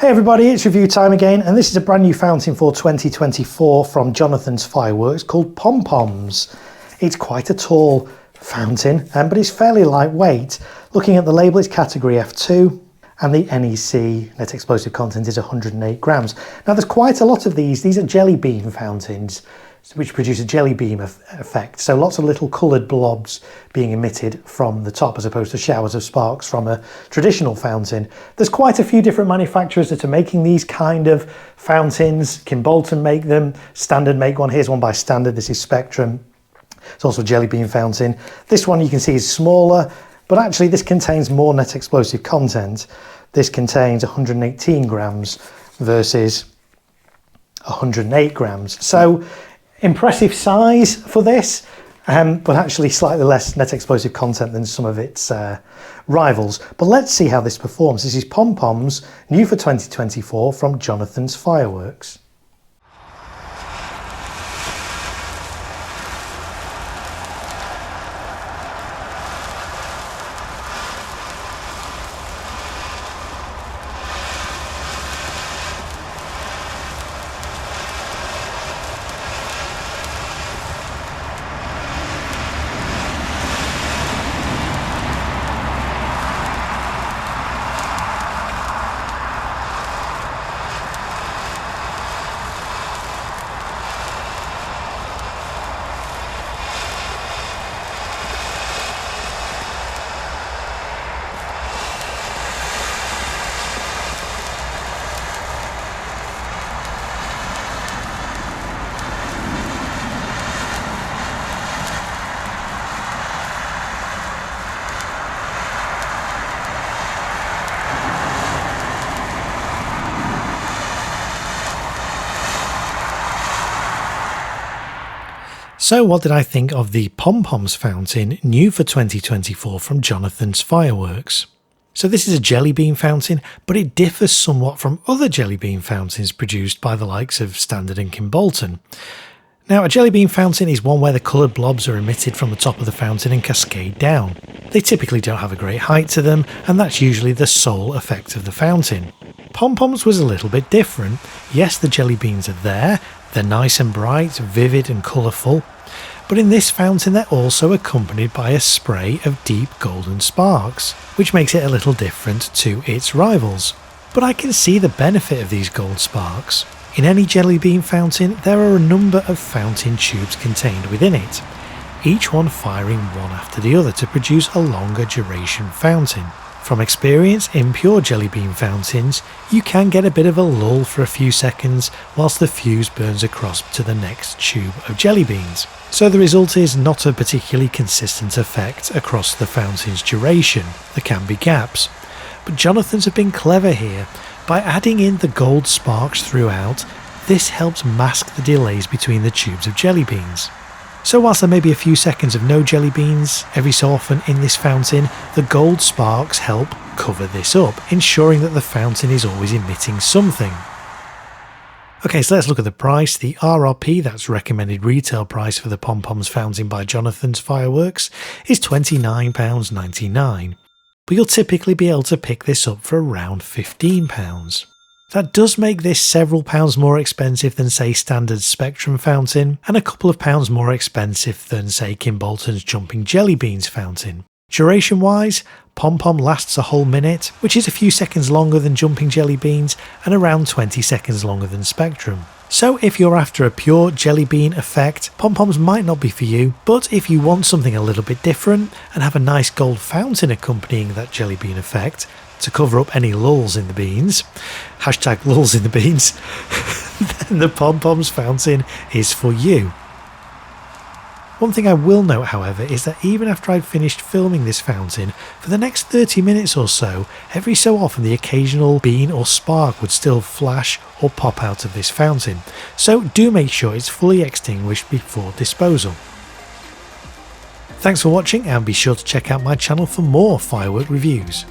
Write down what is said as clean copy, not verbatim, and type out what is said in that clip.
Hey everybody, it's review time again, and this is a brand new fountain for 2024 from Jonathan's Fireworks called Pom Poms. It's quite a tall fountain, but it's fairly lightweight. Looking at the label, it's category F2, and the NEC, net explosive content, is 108 grams. Now there's quite a lot of these. These are jelly bean fountains, which produce a jelly beam effect. So lots of little coloured blobs being emitted from the top as opposed to showers of sparks from a traditional fountain. There's quite a few different manufacturers that are making these kind of fountains. Kimbolton make them, Standard make one. Here's one by Standard, this is Spectrum. It's also a jelly bean fountain. This one you can see is smaller, but actually this contains more net explosive content. This contains 118 grams versus 108 grams. So impressive size for this, but actually slightly less net explosive content than some of its rivals. But let's see how this performs. This is Pom Poms, new for 2024 from Jonathan's Fireworks. So what did I think of the Pom Poms fountain, new for 2024 from Jonathan's Fireworks? So this is a jelly bean fountain, but it differs somewhat from other jelly bean fountains produced by the likes of Standard and Kimbolton. Now, a jelly bean fountain is one where the coloured blobs are emitted from the top of the fountain and cascade down. They typically don't have a great height to them, and that's usually the sole effect of the fountain. Pom Poms was a little bit different. Yes, the jelly beans are there, they're nice and bright, vivid and colourful, but in this fountain they're also accompanied by a spray of deep golden sparks, which makes it a little different to its rivals. But I can see the benefit of these gold sparks. In any jelly bean fountain, there are a number of fountain tubes contained within it, each one firing one after the other to produce a longer duration fountain. From experience in pure jelly bean fountains, you can get a bit of a lull for a few seconds whilst the fuse burns across to the next tube of jelly beans. So the result is not a particularly consistent effect across the fountain's duration. There can be gaps. But Jonathan's have been clever here. By adding in the gold sparks throughout, this helps mask the delays between the tubes of jelly beans. So whilst there may be a few seconds of no jelly beans every so often in this fountain, the gold sparks help cover this up, ensuring that the fountain is always emitting something. Okay, so let's look at the price. The RRP, that's recommended retail price for the Pom Poms fountain by Jonathan's Fireworks, is £29.99. But you'll typically be able to pick this up for around £15. That does make this several pounds more expensive than, say, Standard Spectrum fountain, and a couple of pounds more expensive than, say, Kimbolton's Jumping Jelly Beans fountain. Duration wise, Pom Pom lasts a whole minute, which is a few seconds longer than Jumping Jelly Beans and around 20 seconds longer than Spectrum. So if you're after a pure jelly bean effect, Pom Poms might not be for you, but if you want something a little bit different and have a nice gold fountain accompanying that jelly bean effect to cover up any lulls in the beans, hashtag lulls in the beans, then the Pom Poms fountain is for you. One thing I will note, however, is that even after I'd finished filming this fountain, for the next 30 minutes or so, every so often the occasional bean or spark would still flash or pop out of this fountain, so do make sure it's fully extinguished before disposal. Thanks for watching, and be sure to check out my channel for more firework reviews.